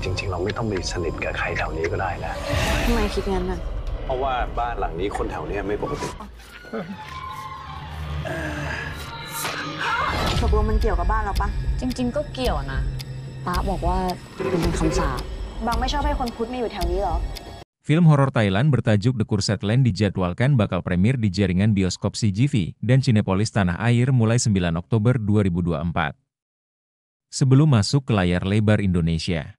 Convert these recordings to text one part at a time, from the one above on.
จริงๆเราไม่ต้องไปสนิทกับใครแถวนี้ก็ได้นะทำไมคิดงั้นน่ะเพราะว่าบ้านหลังนี้คนแถวนี้ไม่ปกติตกลงมันเกี่ยวกับบ้านเราปะจริงๆก็เกี่ยวนะป้าบอกว่ามันเป็นคำสาปบางไม่ชอบให้คนพุทธมาอยู่แถวนี้หรอFilm horor Thailand bertajuk The Cursed Land dijadwalkan bakal premier di jaringan bioskop CGV dan Cinepolis Tanah Air mulai 9 Oktober 2024. Sebelum masuk ke layar lebar Indonesia.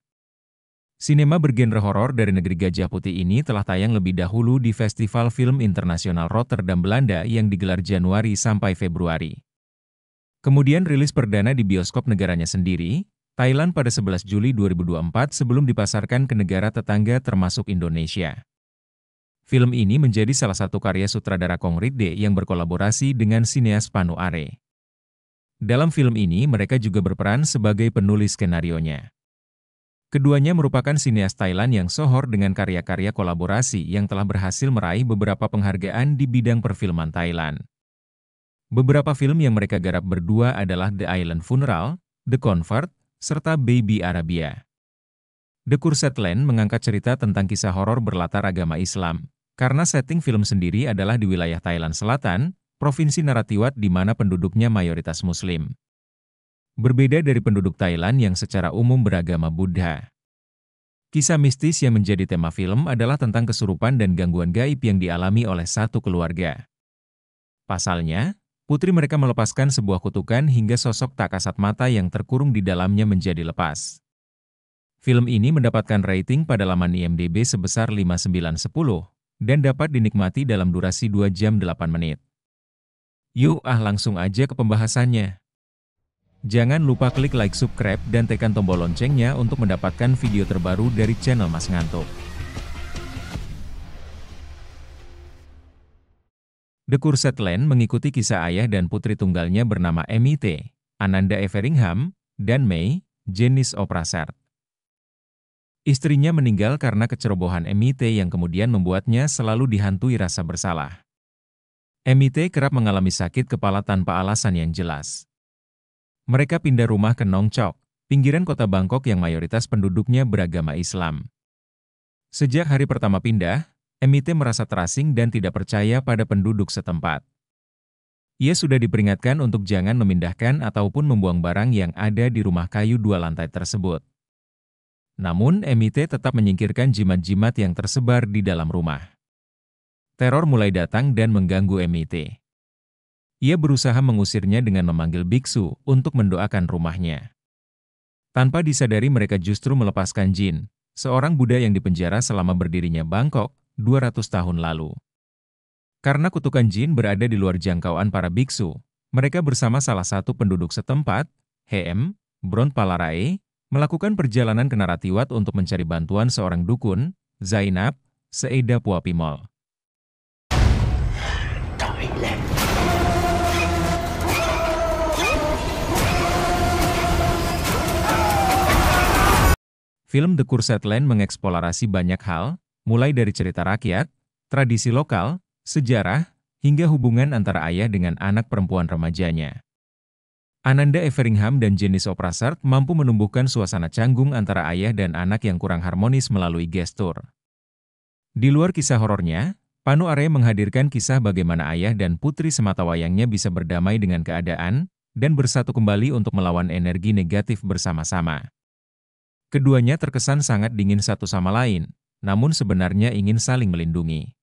Sinema bergenre horor dari negeri Gajah Putih ini telah tayang lebih dahulu di Festival Film Internasional Rotterdam, Belanda yang digelar Januari sampai Februari. Kemudian rilis perdana di bioskop negaranya sendiri, Thailand pada 11 Juli 2024 sebelum dipasarkan ke negara tetangga termasuk Indonesia. Film ini menjadi salah satu karya sutradara Kong Ridde yang berkolaborasi dengan sineas Panu Are. Dalam film ini mereka juga berperan sebagai penulis skenarionya. Keduanya merupakan sineas Thailand yang sohor dengan karya-karya kolaborasi yang telah berhasil meraih beberapa penghargaan di bidang perfilman Thailand. Beberapa film yang mereka garap berdua adalah The Island Funeral, The Convert, serta Baby Arabia. The Cursed Land mengangkat cerita tentang kisah horor berlatar agama Islam, karena setting film sendiri adalah di wilayah Thailand Selatan, provinsi Narathiwat di mana penduduknya mayoritas Muslim. Berbeda dari penduduk Thailand yang secara umum beragama Buddha. Kisah mistis yang menjadi tema film adalah tentang kesurupan dan gangguan gaib yang dialami oleh satu keluarga. Pasalnya, putri mereka melepaskan sebuah kutukan hingga sosok tak kasat mata yang terkurung di dalamnya menjadi lepas. Film ini mendapatkan rating pada laman IMDb sebesar 5,9/10 dan dapat dinikmati dalam durasi 2 jam 8 menit. Yuk langsung aja ke pembahasannya. Jangan lupa klik like, subscribe, dan tekan tombol loncengnya untuk mendapatkan video terbaru dari channel Mas Ngantuk. The Cursed Land mengikuti kisah ayah dan putri tunggalnya bernama M.I.T., Ananda Everingham, dan May, Janice Oprasert. Istrinya meninggal karena kecerobohan M.I.T. yang kemudian membuatnya selalu dihantui rasa bersalah. M.I.T. kerap mengalami sakit kepala tanpa alasan yang jelas. Mereka pindah rumah ke Nong Chok, pinggiran kota Bangkok yang mayoritas penduduknya beragama Islam. Sejak hari pertama pindah, M.I.T. merasa terasing dan tidak percaya pada penduduk setempat. Ia sudah diperingatkan untuk jangan memindahkan ataupun membuang barang yang ada di rumah kayu 2 lantai tersebut. Namun, M.I.T. tetap menyingkirkan jimat-jimat yang tersebar di dalam rumah. Teror mulai datang dan mengganggu M.I.T. Ia berusaha mengusirnya dengan memanggil biksu untuk mendoakan rumahnya. Tanpa disadari mereka justru melepaskan jin, seorang Buddha yang dipenjara selama berdirinya Bangkok, 200 tahun lalu. Karena kutukan jin berada di luar jangkauan para biksu, mereka bersama salah satu penduduk setempat, Hem, Bron Palarae, melakukan perjalanan ke Narathiwat untuk mencari bantuan seorang dukun, Zainab, Seeda Puapimol. Film The Cursed Land mengeksplorasi banyak hal, mulai dari cerita rakyat, tradisi lokal, sejarah, hingga hubungan antara ayah dengan anak perempuan remajanya. Ananda Everingham dan Janice Oprasert mampu menumbuhkan suasana canggung antara ayah dan anak yang kurang harmonis melalui gestur. Di luar kisah horornya, Panu Are menghadirkan kisah bagaimana ayah dan putri sematawayangnya bisa berdamai dengan keadaan, dan bersatu kembali untuk melawan energi negatif bersama-sama. Keduanya terkesan sangat dingin satu sama lain, namun sebenarnya ingin saling melindungi.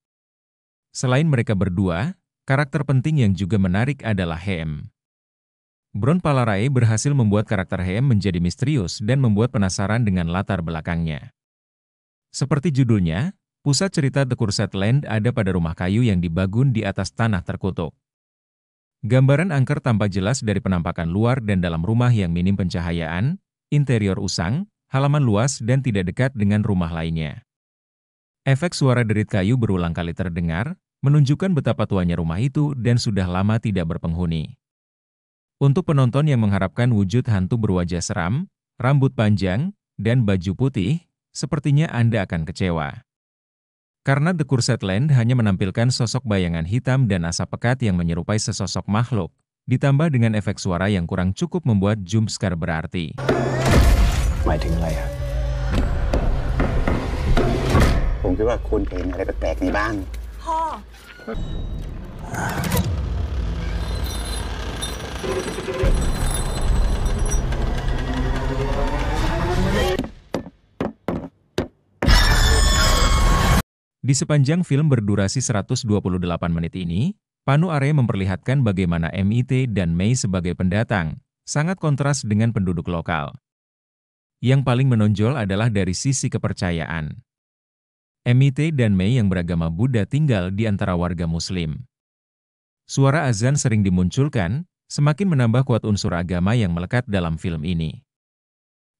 Selain mereka berdua, karakter penting yang juga menarik adalah Hem. Bron Palarae berhasil membuat karakter Hem menjadi misterius dan membuat penasaran dengan latar belakangnya. Seperti judulnya, pusat cerita The Cursed Land ada pada rumah kayu yang dibangun di atas tanah terkutuk. Gambaran angker tampak jelas dari penampakan luar dan dalam rumah yang minim pencahayaan, interior usang, halaman luas dan tidak dekat dengan rumah lainnya. Efek suara derit kayu berulang kali terdengar, menunjukkan betapa tuanya rumah itu dan sudah lama tidak berpenghuni. Untuk penonton yang mengharapkan wujud hantu berwajah seram, rambut panjang, dan baju putih, sepertinya Anda akan kecewa. Karena The Cursed Land hanya menampilkan sosok bayangan hitam dan asap pekat yang menyerupai sesosok makhluk, ditambah dengan efek suara yang kurang cukup membuat jump scare berarti. หมายถึงอะไรครับ คิดว่าคุณเห็นอะไรแปลกๆในบ้าน พ่อ Di sepanjang film berdurasi 128 menit ini, Panu Are memperlihatkan bagaimana MIT dan Mei sebagai pendatang, sangat kontras dengan penduduk lokal. Yang paling menonjol adalah dari sisi kepercayaan. MIT dan Mei yang beragama Buddha tinggal di antara warga Muslim. Suara azan sering dimunculkan, semakin menambah kuat unsur agama yang melekat dalam film ini.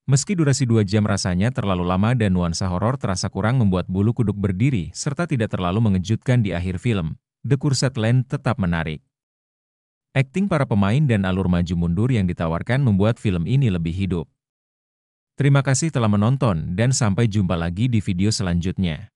Meski durasi 2 jam rasanya terlalu lama dan nuansa horor terasa kurang membuat bulu kuduk berdiri serta tidak terlalu mengejutkan di akhir film, The Cursed Land tetap menarik. Akting para pemain dan alur maju mundur yang ditawarkan membuat film ini lebih hidup. Terima kasih telah menonton dan sampai jumpa lagi di video selanjutnya.